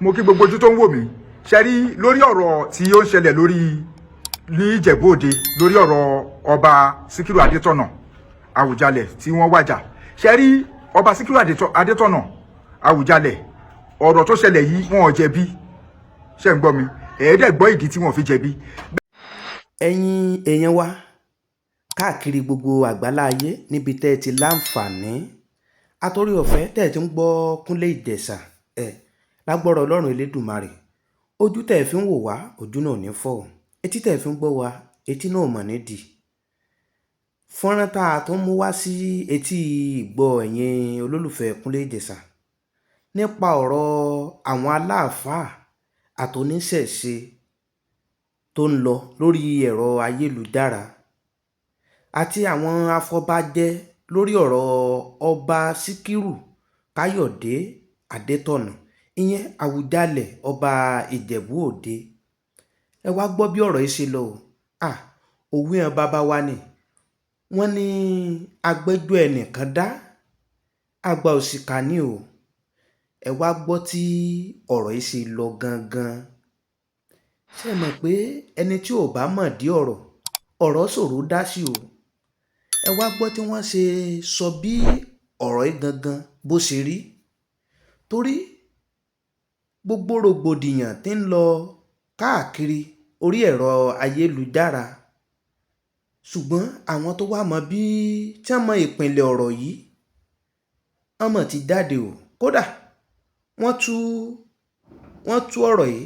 mo kí gbogbo ojú tó ń wò mí ṣe rí lórí ọ̀rọ̀ tí ó ń ṣẹlẹ̀ lórí ní Ìjẹ̀bú Òde lórí ọ̀rọ̀ ọba Síkírù Adétọ̀nà Àwùjalẹ̀ tí wọ́n wàjà ṣe rí ọba Síkírù Adétọ̀nà Àwùjalẹ̀ ọ̀rọ̀ tó ṣẹlẹ̀ yìí wọn ò jẹ̀bi ṣe ń gbọ́ mi ẹ̀ẹ́dẹ̀ gbọ́ ìdí tí wọ́n fi jẹ̀bi. ẹ̀yin èèyàn wa káàkiri gbogbo àgbálá ayé níbi tẹ́ ẹ ti láǹfààní àtòrí ọ̀fẹ́ tẹ́ ẹ ti ń gbọ́ Kúnlé Ìjẹ̀ṣà lágbọ́rọ̀ Ọlọ́run Elédùmarè ojú tẹ́ ẹ fi ń wò wá ojú náà ní fọ́ etí tẹ́ ẹ fi ń gbọ́ wá etí náà mọ̀ nídìí fọ́nrán tá a tó ń mú wá sí etí ìgbọ́ ẹ̀yin olólùfẹ́ Kúnlé Ìjẹ̀ṣà nípa ọ̀rọ̀ àwọn aláàfáà àtòníṣẹ̀ṣe tó ń lọ lórí ẹ̀rọ ayélujára àti àwọn afọbajẹ lórí ọ̀rọ̀ ọba Síkírù Káyọ̀dé Adétọ̀nà ìyẹn Àwùjalẹ̀ ọba Ìjẹ̀bú Òde ẹ wá gbọ́ bí ọ̀rọ̀ yìí ṣe lọ òwe hàn bàbá wa ni wọ́n ní agbẹ́jọ́ ẹnìkan dá àgbà òṣìkà ní o ẹ wá gbọ́ tí ọ̀rọ̀ yìí ṣe lọ gangan ṣe mọ̀ pé ẹni tí ò bá mọ̀ dí ọ̀rọ̀ ṣòro dá sí o ẹ wá gbọ́ tí wọ́n ṣe sọ bí ọ̀rọ̀ yìí gangan bó ṣe rí torí gbogbo rògbòdìyàn tí ń lọ káàkiri orí ẹ̀rọ ayélujára ṣùgbọ́n àwọn tó wá mọ̀ bí tí wọ́n mọ ìpìnlẹ̀ ọ̀rọ̀ yìí wọ́n mọ̀ ti jáde o kódà wọ́n tú ọ̀rọ̀ yìí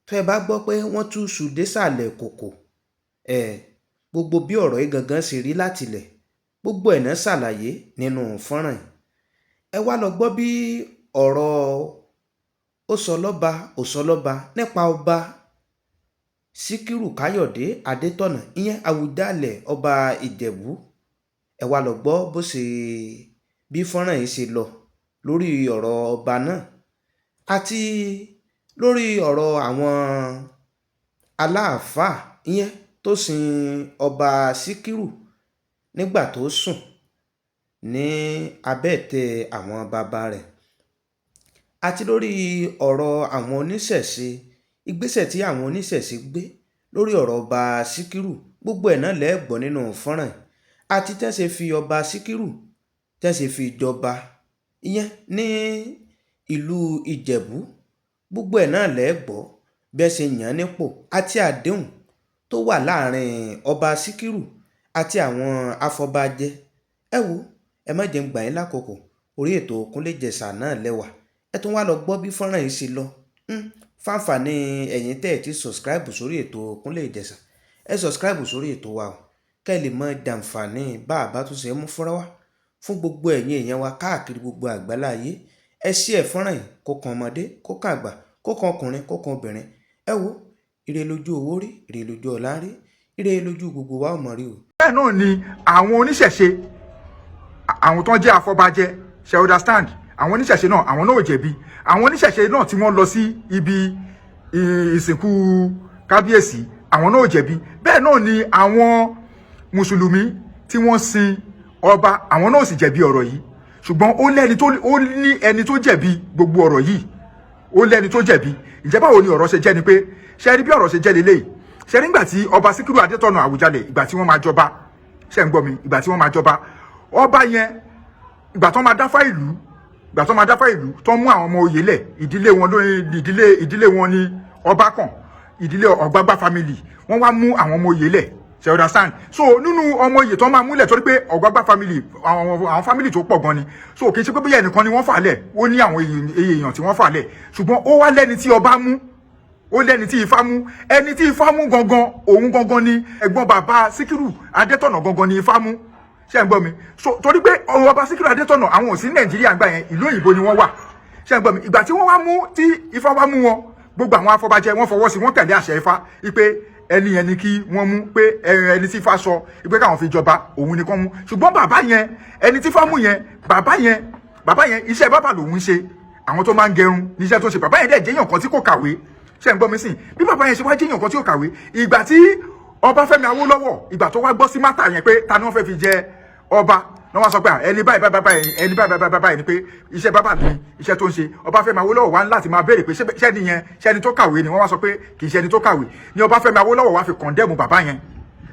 tó ẹ bá gbọ́ pé wọ́n tú ṣù désàlẹ̀ kòkò gbogbo bí ọ̀rọ̀ yìí gangan ṣe rí látilẹ̀ gbogbo ẹ̀ náà ṣàlàyé nínú fọ́nrán yìí ẹ wá lọ gbọ́ bí ọ̀rọ̀ òsọlọ́ba nípa ọba Síkírù Káyọ̀dé Adétọ̀nà ìyẹn Àwùjalẹ̀ ọba Ìjẹ̀bú ẹ wá lọ gbọ́ bó ṣe bí fọ́nrán yìí ṣe lọ lórí ọ̀rọ̀ ọba náà àti lórí ọ̀rọ̀ àwọn aláàfáà ìyẹn tó sin ọba Síkírù nígbà tó sùn ní abẹ́ẹ̀tẹ̀ àwọn bàbá rẹ̀ àti lórí ọ̀rọ̀ àwọn oníṣẹ̀ṣe ìgbésẹ̀ tí àwọn oníṣẹ̀ṣe gbé lórí ọ̀rọ̀ ọba Síkírù gbogbo ẹ̀ náà lẹ́ẹ̀gbọ́ nínú fọ́nrán àti tẹ́ ṣe fi ọba Síkírù tẹ́ ṣe fi jọba ìyẹn ní ìlú Ìjẹ̀bú gbogbo ẹ̀ náà lẹ́ẹ̀gbọ́ bẹ́ẹ̀ ṣe yàn án nípò àti àdéhùn tó wà láàrin ọba Síkírù àti àwọn afọbajẹ ẹ wo ẹ má jẹ́ ń gbà yín lákòókò orí ètò Kúnlé Ìjẹ̀ṣà náà lẹ́wà ẹ tún wá lọ gbọ́ bí fọ́nrán yìí ṣe lọ fáǹfààní ẹ̀yin tẹ́ ẹ̀ ti subscribe sórí ètò Kúnlé Ìjẹ̀ṣà ẹ subscribe sórí ètò wa o kẹ́ ẹ lè mọ jàǹfààní bá a bá tún ṣe mú fúnra wá fún gbogbo ẹ̀yin èèyàn wa káàkiri gbogbo àgbálá ayé ẹ share fọ́nrán yìí kó kan ọmọdé kó kan àgbà kó kan ọkùnrin kó kan obìnrin ẹ wo ire lójú owó rí ire lójú ọlá rí ire lójú gbogbo wa ọmọ rí o. bẹ́ẹ̀ náà ni àwọn oníṣẹ̀ṣe àwọn tó ń jẹ́ afọbajẹ ṣe understand àwọn oníṣẹ̀ṣe náà àwọn náà ò jẹ̀bi àwọn oníṣẹ̀ṣe náà tí wọ́n lọ sí ibi ìsìnkú kábíyèsí àwọn náà ò jẹ̀bi bẹ́ẹ̀ náà ni àwọn mùsùlùmí tí wọ́n sin ọba àwọn náà ò sì jẹ̀bi ọ̀rọ̀ yìí ṣùgbọ́n ó ní ẹni tó jẹ̀bi gbogbo ọ̀rọ̀ yìí ó lẹ́ni tó jẹ̀bi ìjẹ́ báwo ni ọ̀rọ̀ ṣe jẹ́ ni pé ṣe rí bí ọ̀rọ̀ ṣe jẹ́ lélẹ́yìí ṣe rí nígbà tí ọba Síkírù Adétọ̀nà Àwùjalẹ̀ ìgbà tí wọ́n máa jọba ṣe ń gbọ́ mi ìgbà tí wọ́n máa jọba ọba yẹn ìgbà tó máa dáfá ìlú tó mú àwọn ọmọ oyè lẹ̀ ìdílé wọn ní ọba kan ìdílé Ọ̀gbágbá family wọ́n wá mú àwọn ọmọ oyè lẹ̀ ṣe understand so nínú ọmọ oyè tó máa múlẹ̀ torí pé Ọ̀gbágbá family àwọn family tó pọ̀ gan ni so kì í ṣe pé bóyá ẹnìkan ni wọ́n fà lẹ̀ ó ní àwọn èèyàn tí wọ́n fà lẹ̀ ṣùgbọ́n ó wá lẹ́ni tí ọba mú ó lẹ́ni tí Ifá mú ẹni tí Ifá mú gangan òun gangan ni ẹ̀gbọ́n bàbá Síkírù Adétọ̀nà gangan ni Ifá mú ṣé ń gbọ́ mi so torí pé ọba Síkírù Adétọ̀nà àwọn ò sí Nàìjíríà gbà yẹn ìlú òyìnbó ni wọ́n wà ṣé ń gbọ́ mi ìgbà tí wọ́n wá mú tí Ifá wá mú wọn gbogbo àwọn afọbajẹ wọ́n fọwọ́ sí wọ́n tẹ̀lé àṣẹ Ifá wípé ẹni yẹn ni kí wọ́n mú pé ẹni tí Ifá sọ wípé káwọn fi jọba òun ni kán mú ṣùgbọ́n bàbá yẹn ẹni tí Ifá mú yẹn bàbá yẹn iṣẹ́ bàbá lòun ń ṣe àwọn tó máa ń gẹrun níṣẹ́ tó ṣe bàbá yẹn dẹ̀ jẹ́yàn kan tí kò kàwé ṣé ń gbọ́ mi sìn bí bàbá yẹn ṣe wá jẹ́yàn kan tí kò kàwé ìgbà tí Ọbáfẹ́mi Awólọ́wọ̀ ìgbà tó wá gbọ́ sí mátà yẹn pé ta ni wọ́n fẹ́ fi jẹ ọba náà wọ́n sọ pé ẹni báyìí ni pé iṣẹ́ bàbá mi iṣẹ́ tó ń ṣe Ọbáfẹ́mi Awólọ́wọ̀ wá láti máa béèrè pé ṣẹ́ni yẹn ṣẹ́ni tó kàwé ni wọ́n wá sọ pé kì í ṣẹ́ni tó kàwé ni Ọbáfẹ́mi Awólọ́wọ̀ wá fi kọ̀ndẹ́mù bàbá yẹn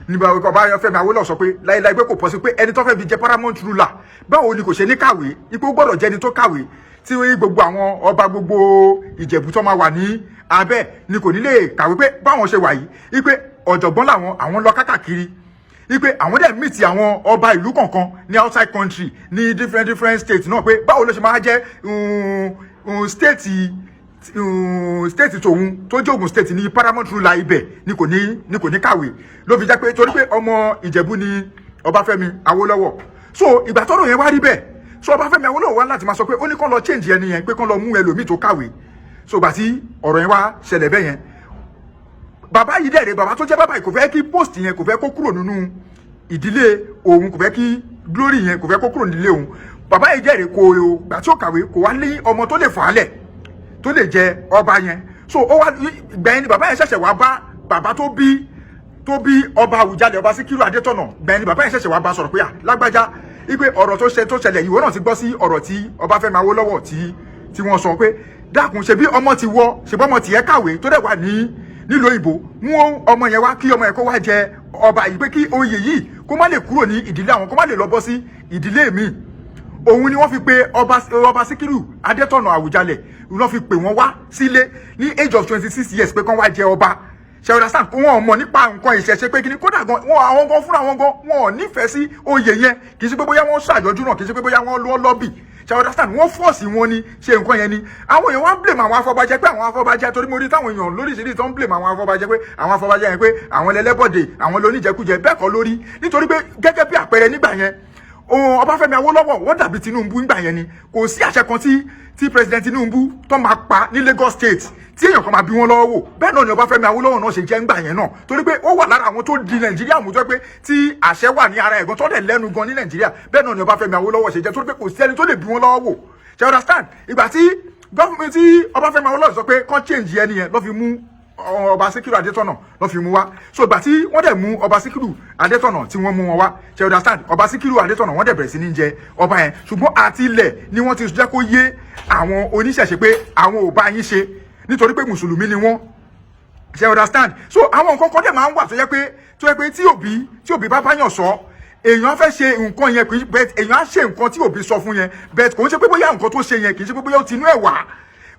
ní Ọbáfẹ́mi Awólọ́wọ̀ sọ pé láíláí pé kò pọ̀ sí pé ẹni tó fẹ́ fi jẹ paramount ruler báwo ni kò ṣe ní kàwé ipò gbọ́dọ̀ jẹ́ni tó kàwé tí gbogbo àwọn ọba gbogbo Ìjẹ̀bú tó máa wà ní abẹ́ ni kò ní lè kàwé pé báwọn ṣe wà yìí wípé ọ̀jọ̀gbọ́n làwọn àwọn lọ kákàkiri wípé àwọn dẹ̀ meet àwọn ọba ìlú kọ̀ọ̀kan ní outside country ní different states náà pé báwo ló ṣe máa jẹ́ state tòun tó jẹ́ Ògùn state ní paramount ruler ibẹ̀ ni kò ní kàwé ló fi jẹ́ pé torí pé ọmọ Ìjẹ̀bú ni Ọbáfẹ́mi Awólọ́wọ̀ so ìgbà tọ́rọ̀ yẹn wá rí bẹ́ẹ̀ so Ọbáfẹ́mi Awólọ́wọ̀ wá láti máa sọ pé ó ní kán lọ change ẹni yẹn pé kán lọ mú ẹlòmíì tó kàwé so gbà tí ọ̀rọ̀ yẹn wá ṣẹlẹ̀ bẹ́ẹ̀ yẹn bàbá yìí dẹ̀rẹ̀ bàbá tó jẹ́ bàbá yìí kò fẹ́ kí post yẹn kò fẹ́ kó kúrò nínú ìdílé òun kò fẹ́ kí glory yẹn kò fẹ́ kó kúrò nílé òun bàbá yìí dẹ̀rẹ̀ kò gbà tí ó kàwé kò wá ní ọmọ tó lè fà á lẹ̀ tó lè jẹ ọba yẹn so ó wá gbẹ̀yìn ni bàbá yẹn ṣẹ̀ṣẹ̀ wá bá bàbá tó bí ọba Àwùjalẹ̀ Ọba Síkírù Adétọ̀nà gbẹ̀yìn ni bàbá yẹn ṣẹ̀ṣẹ̀ wá bá sọ̀rọ̀ pé lágbájá wípé ọ̀rọ̀ tó ṣẹlẹ̀ ìwọ náà ti gbọ́ sí ọ̀rọ̀ tí Ọbáfẹ́mi Awólọ́wọ̀ tí wọ́n sọ pé dákun ṣebí ọmọ ti wọ ṣebí ọmọ tiẹ̀ kàwé tó dẹ̀ wà nílùú òyìnbó mú ọmọ yẹn wá kí ọmọ yẹn kó wá jẹ ọba yìí pé kí oyè yìí kó má lè kúrò ní ìdílé àwọn kó má lè lọ bọ́ sí ìdílé mi òun ni wọ́n fi pe ọba Síkírù Adétọ̀nà Àwùjalẹ̀ wọ́n fi pè wọ́n wá sílé ní age of 26 years pé kán wá jẹ ọba ṣẹ̀wọ̀dà sáà kó wọn mọ̀ nípa nǹkan ìṣẹ̀ṣe pé kíní kódà gan àwọn gan fúnra wọn gan wọn ò nífẹ̀ẹ́ sí oyè yẹn kì í ṣe pé bóyá wọ́n ṣàjọjú náà kì í ṣe pé bóyá wọ́n lọ́bì ṣe understand wọ́n fọ́ọ̀sì wọn ni ṣe nǹkan yẹn ni àwọn èèyàn wá ń blame àwọn afọbajẹ pé àwọn afọbajẹ torí mo rí táwọn èèyàn lóríṣiríṣi tó ń blame àwọn afọbajẹ pé àwọn afọbajẹ yẹn pé àwọn ẹlẹ́bọ̀dé àwọn lóníjẹkújẹ bẹ́ẹ̀ kọ́ lórí nítorí pé gẹ́gẹ́ bí àpẹẹrẹ nígbà yẹn Ọbáfẹ́mi Awólọ́wọ̀ wọ́n dàbí Tinubu nígbà yẹn ni kò sí àṣẹ kan tí president Tinubu tó máa pa ní Lagos State tí èèyàn kan máa bí wọn lọ́wọ́ wò bẹ́ẹ̀ náà ni Ọbáfẹ́mi Awólọ́wọ̀ náà ṣe jẹ́ ńgbà yẹn náà torí pé ó wà lára àwọn tó di Nàìjíríà mú tó pé tí àṣẹ wà ní ara ẹ̀gbọ́n tó dẹ̀ lẹ́nu gan ní Nàìjíríà bẹ́ẹ̀ náà ni Ọbáfẹ́mi Awólọ́wọ̀ ṣe jẹ́ torí pé kò sí ẹni tó lè bí wọn lọ́wọ́ wò ṣe understand ìgbà tí gọ́fìmẹ̀ tí Ọbáfẹ́mi Awólọ́wọ̀ sọ pé kán change ẹni yẹn lọ́ fi mú Ọba Síkírù Adétọ̀nà lọ́ fi mú wá so ìgbà tí wọ́n dẹ̀ mú Ọba Síkírù Adétọ̀nà tí wọ́n mú wọn wá ṣe understand Ọba Síkírù Adétọ̀nà wọ́n dẹ̀ bẹ̀rẹ̀ sí ní jẹ ọba yẹn ṣùgbọ́n àti ilẹ̀ ni wọ́n ti jẹ́ kó yé àwọn oníṣẹ̀ṣe pé àwọn ò bá yín ṣe nítorí pé mùsùlùmí ni wọ́n ṣe understand so àwọn nǹkan kan dẹ̀ máa ń wà tó yẹ pé tí òbí bá báyàn sọ èèyàn fẹ́ ṣe nǹkan yẹn èèyàn á ṣe nǹkan tí òbí sọ fún yẹn bẹ́ẹ̀ kò ń ṣe pé bóyá nǹkan tó ṣe yẹn kì í ṣe pé bóyá ó ti inú ẹ̀ wá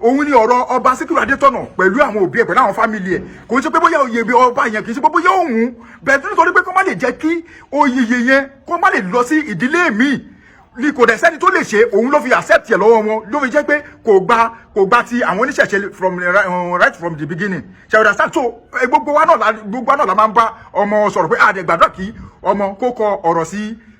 òun ni ọ̀rọ̀ Ọba Síkírù Adétọ̀nà pẹ̀lú àwọn òbí ẹ̀ pẹ̀lú àwọn fámìlì ẹ̀ kò ń ṣe pé bóyá oyè ọba yẹn kì í ṣe pé bóyá òun bẹ́ẹ̀ nítorí pé kó má lè jẹ́ kí oyè yẹn kó má lè lọ sí ìdílé míì ni kò dẹ̀ sẹ́ni tó lè ṣe òun ló fi accept ẹ̀ lọ́wọ́ wọn ló fi jẹ́ pé kò gba ti àwọn oníṣẹ̀ṣe right from the beginning ṣe understand so gbogbo wa náà la máa ń bá ọmọ sọ̀rọ̀ pé àdẹ̀gbàdúrà kí ọmọ kó kọ ọ̀rọ̀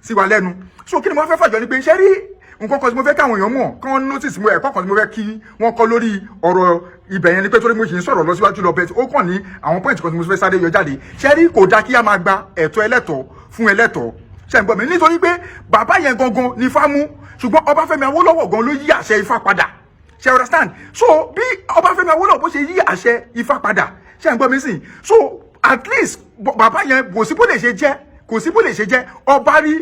sí wa lẹ́nu so kí ni mo fẹ́ fàjọ ni pé ṣé rí nǹkan kan tí mo fẹ́ káwọn èèyàn mọ̀ kán notice mo ẹ̀kọ́ kan tí mo fẹ́ kí wọ́n kọ́ lórí ọ̀rọ̀ ibẹ̀ yẹn ni pé torí mo sì ń sọ̀rọ̀ lọ síwájú lọ bẹ́ẹ̀ ó kàn ní àwọn point kan tí mo fẹ́ sáré yọ jáde ṣé rí kò dáa kí a máa gba ẹ̀tọ́ ẹlẹ́tọ̀ọ́ fún ẹlẹ́tọ̀ọ́ ṣe ń gbọ́ mi nítorí pé bàbá yẹn gangan ni Ifá mú ṣùgbọ́n Ọbáfẹ́mi Awólọ́wọ̀ gan ló yí àṣẹ Ifá padà ṣe understand so bí Ọbáfẹ́mi Awólọ́wọ̀ bó ṣe yí àṣẹ Ifá padà ṣe ń gbọ́ mi sìn so at least bàbá yẹn kò sí bó lè ṣe jẹ́ ọba rí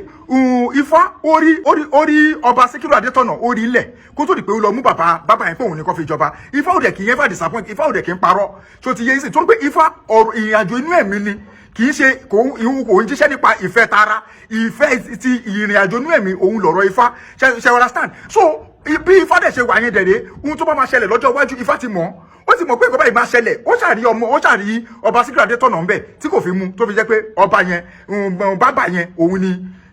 Ifá orí Ọba Síkírù Adétọ̀nà orí ilẹ̀ kó tó di pé ó lọ mú bàbá yẹn pé òun nìkan fi jọba Ifá ò dẹ̀ kì í yẹn fà disappoint Ifá ò dẹ̀ kì í parọ́ tó ti yé yín sìn tó ń pé Ifá ọ̀rọ̀ ìrìnàjò inú ẹ̀mí ni kì í ṣe kò ń jíṣẹ́ nípa ìfẹ́ tara ìfẹ́ ti ìrìnàjò inú ẹ̀mí òun lọ̀rọ̀ Ifá ṣe understand so bí Ifá dẹ̀ ṣe wà yẹn dẹ̀rẹ̀ ohun tó bá máa ṣẹlẹ̀ lọ́jọ́ iwájú Ifá ti mọ̀ ó ti mọ̀ pé ìkọ́ báyìí máa ṣẹlẹ̀ ó ṣàrí Ọba Síkírù Adétọ̀nà ńbẹ̀ tí kò fi mú tó fi jẹ́ pé ọba yẹn bàbá yẹn òun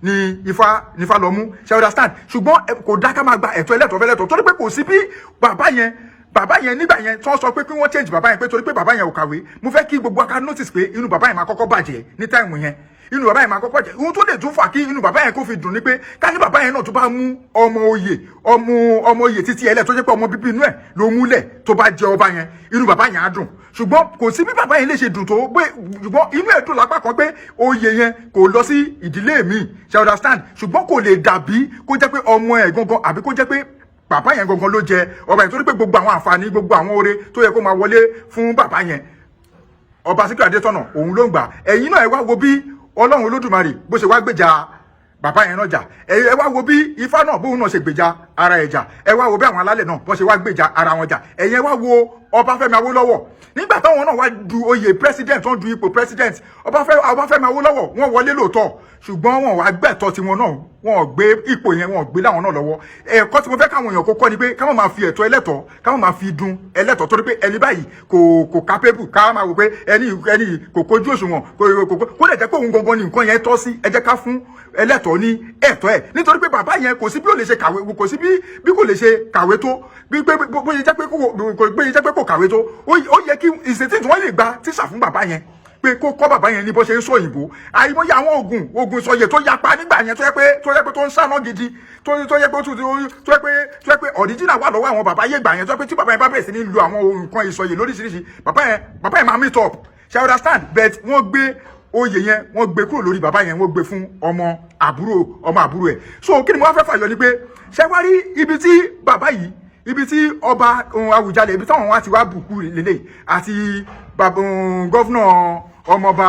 ni Ifá lọ mú ṣe understand ṣùgbọ́n kò dá ká máa gba ẹ̀tọ́ ẹlẹ́tọ̀ọ́ torí pé kò sí bí bàbá yẹn nígbà yẹn tí wọ́n sọ pé kí wọ́n change bàbá yẹn pé torí pé bàbá yẹn ò kàwé mo fẹ́ kí gbogbo aká notice pé inú bàbá yẹn máa kọ́kọ́ bàjẹ́ ní táìmù yẹn inú bàbá yẹn máa kọ́kọ́ bàjẹ́ ohun tó lè tún fà kí inú bàbá yẹn kó fi dùn ni pé ká ní bàbá yẹn náà tó bá mú ọmọ oyè títí ẹlẹ́ tó jẹ́ pé ọmọ bíbí inú ẹ̀ ló múlẹ̀ tó bá jẹ ọba yẹn inú bàbá yẹn á dùn ṣùgbọ́n kò sí bí bàbá yẹn lè ṣe dùn tó pé ṣùgbọ́n inú ẹ̀ dùn lápá kan pé oyè yẹn kò lọ sí ìdílé mi ṣe understand ṣùgbọ́n kò lè dàbí kó jẹ́ pé ọmọ ẹ̀ gangan àbí kó jẹ́ pé bàbá yẹn gangan ló jẹ ọba yẹn torí pé gbogbo àwọn àǹfààní gbogbo àwọn oore tó yẹ kó máa wọlé fún bàbá yẹn Ọba Síkírù Adétọ̀nà òun ló ń gbà ẹ̀yin náà ẹ wá wo bí Ọlọ́run Olódùmarè bó ṣe wá gbèjà bàbá yẹn náà jà ẹ wá wo bí Ifá náà bóun náà ṣe gbèjà ara ẹ̀ jà ẹ wá wo bí àwọn alálẹ̀ náà wọ́n ṣe wá gbèjà ara wọn jà ẹ̀yẹn wá wo Ọbáfẹ́mi Awólọ́wọ̀ nígbà táwọn náà wá du oyè president wọ́n du ipò president Ọbáfẹ́mi Awólọ́wọ̀ wọ́n wọlé lóòótọ́ ṣùgbọ́n wọn wá gbẹ̀tọ́ tiwọn náà wọn gbé ipò yẹn wọn gbé láwọn náà lọ́wọ́ ẹ̀kọ́ tí mo fẹ́ káwọn èèyàn kó kọ́ ni pé káwọn máa fi ẹ̀tọ́ ẹlẹ́tọ̀ káwọn máa fi dun ẹlẹ́tọ̀ torí pé ẹni báyìí kò capable ká máa wò pé ẹni kò kojú òṣùwọ̀n kó lè jẹ́ pé òun gangan ni nǹkan yẹn tọ́ sí ẹ jẹ́ ká fún ẹlẹ́tọ̀ ní ẹ̀tọ́ ẹ̀ nítorí pé bàbá yẹn kò sí bí ó lè ṣe kàwé kò sí bí kò lè ṣe kàwé tó bóyá jẹ́ pé kò kàwé tó ó yẹ kí ìṣètì tí wọ́n lè gba tíṣà fún bàbá yẹn pé kó kọ́ bàbá yẹn ní bó ṣe ń sọ òyìnbó àìmọye àwọn oògùn ìsọyè tó yapa nígbà yẹn tó yẹ pé tó ń sáná gidi tó yẹ pé ọ̀ríjìnà wà lọ́wọ́ àwọn bàbá yẹn gbà yẹn tó yẹ pé tí bàbá yẹn bá bẹ̀rẹ̀ sí ní lo àwọn nǹkan ìsọyè lóríṣiríṣi bàbá yẹn máa meet up ṣe understand but wọ́n gbé oyè yẹn wọ́n gbé kúrò lórí bàbá yẹn wọ́n gbé fún ọmọ àbúrò ẹ̀ so kí ni mo wá fẹ́ fàyọ ni pé ṣé wá rí ibi tí bàbá yìí ibi tí ọba Àwùjalẹ̀ ibi táwọn wá ti wá bùkú lélẹ̀ àti gọ́fúnà ọmọọba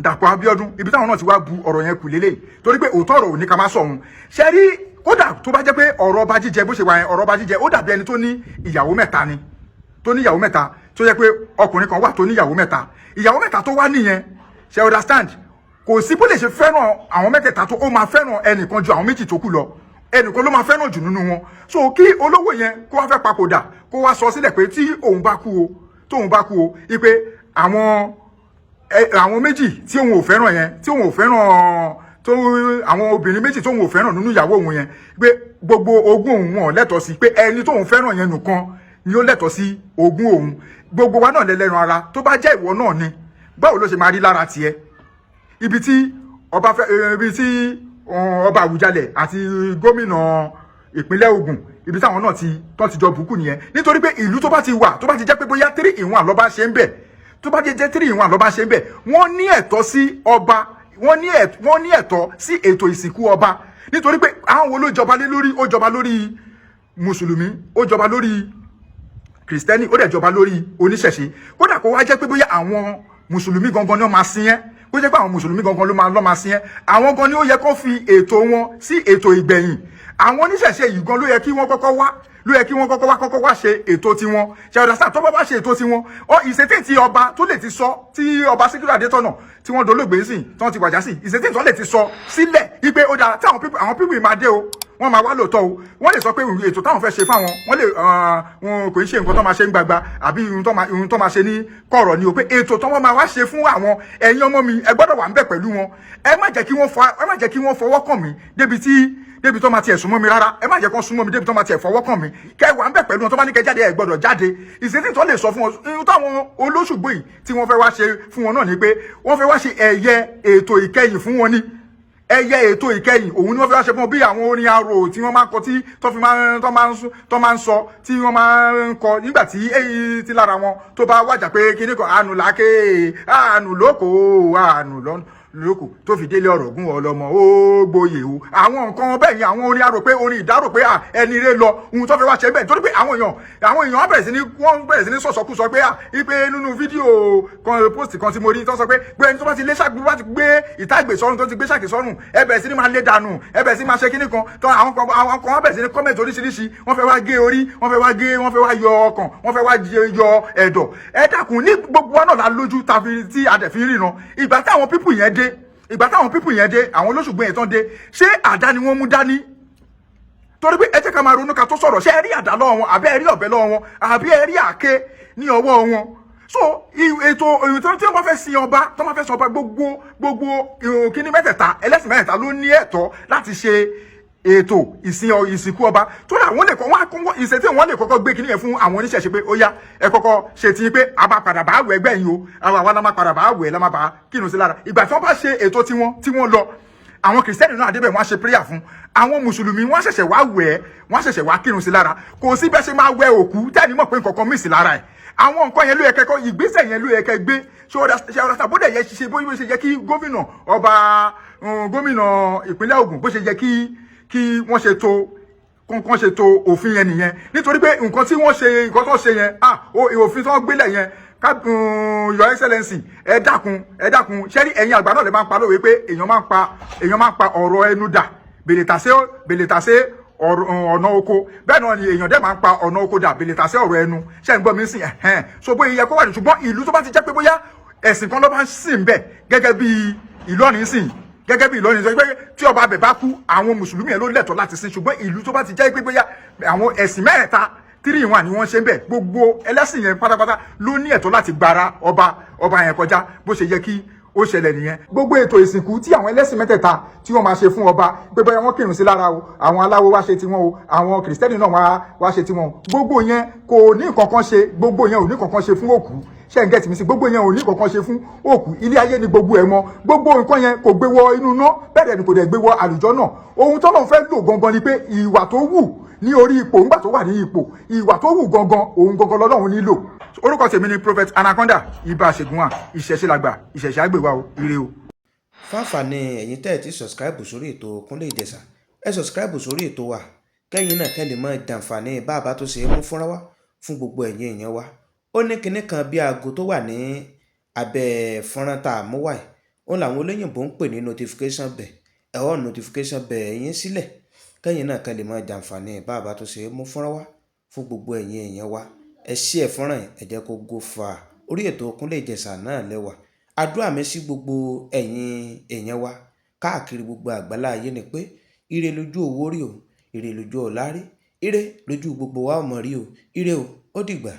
Dàpọ̀ Abíọ́dún ibi táwọn náà ti wá bu ọ̀rọ̀ yẹn kù lélẹ̀ torí pé òótọ́ ọ̀rọ̀ ò ní ká má sọ òun ṣe rí kódà tó bá jẹ́ pé ọ̀rọ̀ ọba jíjẹ bó ṣe wà yẹn ọ̀rọ̀ ọba jíjẹ ó dàbí ẹni tó ní ìyàwó mẹ́ta ni tó ní ìyàwó mẹ́ta tó yẹ pé ọkùnrin kan wà tó ní ìyàwó mẹ́ta tó wá nìyẹn ṣe understand kò sí bó lè ṣe fẹ́ràn àwọn mẹ́tẹ̀ẹ̀ta tó ó máa fẹ́ràn ẹnìkan ju àwọn méjì tó kù lọ ẹnìkan ló máa fẹ́ràn jù nínú wọn so kí olówó yẹn kó wá fẹ́ papòdà kó wá sọ sílẹ̀ pé tí òun bá kú o ipe àwọn méjì tí òun ò fẹ́ràn yẹn tí òun ò fẹ́ràn tó àwọn obìnrin méjì tí òun ò fẹ́ràn nínú ìyàwó òun yẹn pé gbogbo ogún òun wọn lẹ́tọ̀ọ́ sí pé ẹni tóun fẹ́ràn yẹn nìkan ni ó lẹ́tọ̀ọ́ sí ogún òun gbogbo wa náà lẹ́lẹ́ran ara tó bá jẹ́ ìwọ náà ni báwo ló ṣe máa rí lára tiẹ̀ ibi tí ọba Àwùjalẹ̀ àti gómìnà ìpínlẹ̀ Ògùn ibi táwọn náà ti jọ bùkún nìyẹn nítorí pé ìlú tó bá ti jẹ́ pé bóyá 3-in-1 ló bá ṣe ń bẹ̀ tó bá jẹ́ 3-in-1 ló bá ṣe ń bẹ̀ wọ́n ní ẹ̀tọ́ sí ọba wọ́n ní ẹ̀tọ́ sí ètò ìsìnkú ọba nítorí pé àwọn wo ló jọba lé lórí ó jọba lórí mùsùlùmí ó jọba lórí kìrìsìtẹ́nì ó dẹ̀ jọba lórí oníṣẹ̀ṣe kódà kó wá jẹ́ pé bóyá àwọn mùsùlùmí gangan ni wọ́n máa sin ẹ́ kó jẹ́ pé àwọn mùsùlùmí gangan ló máa sin ẹ́ àwọn gan ni ó yẹ kó fi ètò wọn sí ètò ìgbẹ̀yìn àwọn oníṣẹ̀ṣe yìí gan ló yẹ kí wọ́n kọ́kọ́ wá ṣe ètò tiwọn ṣe ọ̀dà sáà tó bá ṣe ètò tiwọn ìṣètì tí ọba tó lè ti sọ tí ọba Síkírù Adétọ̀nà tí wọ́n dolóògbé sí tí wọ́n ti wàjà sí ìṣètì tó lè ti sọ sílẹ̀ wípé ó dára tí àwọn pípì máa dé o wọ́n máa wá lóòótọ́ o wọ́n lè sọ pé ètò táwọn fẹ́ ṣe fáwọn wọ́n lè wọn kò ń ṣe nǹkan tó máa ṣe ń gbagba àbí ohun tó máa ṣe ní kọ̀rọ̀ ni o pé ètò tó wọ́n máa wá ṣe fún àwọn ẹ̀yin ọmọ mi ẹ gbọ́dọ̀ wà ń bẹ̀ pẹ̀lú wọn ẹ má jẹ́ kí wọ́n fọwọ́ kàn mí débi tó máa tiẹ̀ súnmọ́ mi rárá ẹ má jẹ́ kó súnmọ́ mi débi tó máa tiẹ̀ fọwọ́ kàn mí kẹ́ wà ń bẹ̀ pẹ̀lú wọn tó bá ní kẹ́ jáde ẹ gbọ́dọ̀ jáde ìṣètì tó lè sọ fún wọn ohun táwọn olóṣùgbò yìí tí wọ́n fẹ́ wá ṣe fún wọn náà ni pé wọ́n fẹ́ wá ṣe ẹ̀yẹ ètò ìkẹyìn fún wọn ní ẹ̀yẹ ètò ìkẹyìn òun ni wọ́n fẹ́ wá ṣe fún wọn bí àwọn orin arò tí wọ́n máa ń kọ tí tó máa ń sọ tí wọ́n máa ń kọ nígbà tí èyí ti lára wọn tó bá wájà pé kíní kan àánú làákè àánú lóko àánú lóko tó fi délé ọ̀rọ̀ gún ọlọ́mọ ó gboyè o àwọn nǹkan bẹ́ẹ̀ yẹn àwọn orin arò pé orin ìdárò pé ẹni rẹ lọ ohun tó fẹ́ wá ṣe bẹ́ẹ̀ nítorí pé àwọn èèyàn wọ́n bẹ̀rẹ̀ sí ní sọ̀sọ̀kú pé ipe nínú fídíò kan post kan tí mo rí tó sọ pé ẹni tó bá ti lé ṣàgbé bá ti gbé ìtàgbé sọ́run tó ti gbé ṣàgbé sọ́run ẹ bẹ̀rẹ̀ sí ní máa lé dànù ẹ bẹ̀rẹ̀ sí máa ṣe kíní kan tó àwọn kan wọ́n bẹ̀rẹ̀ sí ní comment oríṣiríṣi wọ́n fẹ́ wá gé orí wọ́n fẹ́ wá yọ ọkàn wọ́n fẹ́ wá yọ ẹ̀dọ̀ ẹ dákun ní gbogbo wa náà la lójú tàbí tí a dẹ̀ fi ríran ìgbà táwọn pípù yẹn dé àwọn olóṣùgbọ́n yẹn tán dé ṣé àdá ni wọ́n mú dání torí pé ẹ jẹ́ ká máa ronú ká tó sọ̀rọ̀ ṣé ẹ rí àdá lọ́wọ́ wọn àbí ẹ rí ọ̀bẹ lọ́wọ́ wọn àbí ẹ rí àáké ní ọwọ́ wọn so ètò tí wọ́n bá fẹ́ sin ọba tó máa fẹ́ sin ọba gbogbo kíní mẹ́tẹ̀ẹ̀ta ẹlẹ́sìn mẹ́tẹ̀ẹ̀ta ló ní ẹ̀tọ́ láti ṣe ètò ìsìnkú ọba tó dà wọ́n lè ìṣètì wọ́n lè kọ́kọ́ gbé kíní yẹn fún àwọn oníṣẹ̀ṣe pé ó yá ẹ kọ́kọ́ ṣe ti pé a máa padà bá wẹ̀ ẹgbẹ́ yìí o àwa la máa padà bá wẹ̀ la máa bá kírun sí lára ìgbà tí wọ́n bá ṣe ètò tí wọ́n lọ àwọn kìrìsìtẹ́nì náà débẹ̀ wọ́n á ṣe prayer fún àwọn mùsùlùmí wọ́n ṣẹ̀ṣẹ̀ wá wẹ̀ wọ́n ṣẹ̀ṣẹ̀ wá kírun sí lára kò sí bẹ́ẹ̀ ṣe máa wẹ òkú tẹ́ni mọ̀ pé nǹkan kan mí sí lára ẹ̀ àwọn nǹkan yẹn ló yẹ kẹ́kọ́ ìgbésẹ̀ yẹn ló yẹ kẹ́ gbé ṣé ọ̀dà sàbódẹ̀ yẹ ṣe bó ṣe yẹ kí gómìnà ìpínlẹ̀ Ògùn bó ṣe yẹ kí wọ́n ṣe tó òfin yẹn nìyẹn nítorí pé nǹkan tó ṣe yẹn òfin tó gbélẹ̀ yẹn your excellency ẹ dákun ṣẹ́rí ẹ̀yin àgbà náà lè máa ń pa lówe pé èèyàn máa ń pa ọ̀rọ̀ ẹnu dà bèlètàsé ọ̀nà oko bẹ́ẹ̀ náà ni èèyàn dẹ̀ máa ń pa ọ̀nà oko dà bèlètàsé ọ̀rọ̀ ẹnu ṣẹ́ ń gbọ́ mi sìn so bóyá yẹ kó wà ní ṣùgbọ́n ìlú tó bá ti jẹ́ pé bóyá ẹ̀sìn kan ló bá ń sìn bẹ́ẹ̀ gẹ́gẹ́ bí Ìlọrin sìn sọ pé tí ọba abẹ bá kú àwọn mùsùlùmí yẹn ló lẹ́tọ̀ọ́ láti sìn ṣùgbọ́n ìlú tó bá ti jẹ́ pé bóyá àwọn ẹ̀sìn mẹ́ta 3-in-1 ni wọ́n ṣe ń bẹ̀ gbogbo ẹlẹ́sìn yẹn pátápátá ló ní ẹ̀tọ́ láti gbara ọba yẹn kọjá bó ṣe yẹ kí ó ṣẹlẹ̀ nìyẹn. gbogbo ètò ìsìnkú tí àwọn ẹlẹ́sìn mẹ́tẹ̀ẹ̀ta tí wọ́n máa ṣe fún ọba pé bóyá wọ́n kírun sí lára o àwọn aláwo wá ṣe tiwọn o àwọn kìrìsìtẹ́nì náà wá ṣe tiwọn o gbogbo yẹn kò ní nǹkan kan ṣe gbogbo yẹn ò ní nǹkan kan ṣe fún òkú ṣe ń gẹ́tì mi sí gbogbo yẹn ò ní nǹkan kan ṣe fún òkú ilé ayé ni gbogbo ẹ̀ mọ́ gbogbo nǹkan yẹn kò gbé wọ inú iná bẹ́ẹ̀ ni kò dẹ̀ gbé wọ àlùjọ náà ohun tọ́lọ́run fẹ́ lò gangan ni pé ìwà tó wù ní orí ipò ńgbà tó wà ní ipò ìwà tó wù gangan òun gangan lọ́lọ́run nílò. orúkọ tèmi ni Prophet Anaconda ibà ṣègùnwà ìṣẹ̀ṣe làgbà ìṣẹ̀ṣe àgbèwà o ire o. fáfàní ẹ̀yin tẹ́ ẹ̀ ti subscribe sórí ètò Kúnlé Ìjẹ̀ṣà ẹ subscribe sórí ètò wa kẹ́yìn náà kẹ́ lè mọ ìjàǹfààní bàbá tó ṣe é mú fúnra wa fún gbogbo ẹ̀yin èèyàn wa ó ní kinní kan bí aago tó wà ní abẹ́ fọ́nrán tá a mú wáyé ó làwọn olóyìnbó ń pè ní notification bell ẹ̀họ́ notification bell ẹ̀yin sílẹ̀ kẹ́yìn náà kẹ́ lè mọ ìjàǹfààní bàbá tó ṣe é mú fúnra wa fún gbogbo ẹ̀yin èèyàn wa ẹ ṣí ẹ̀ fọ́nrán ẹ jẹ́ kó go fà orí ètò Kúnlé Ìjẹ̀ṣà náà lẹ́wà àdúrà mi sí gbogbo ẹ̀yin èèyàn wa káàkiri gbogbo àgbálá ayé ni pé ire lójú owó rí o ire lójú ọ̀la rí ire lójú gbogbo wa ọmọ rí o ire o ó dìgbà.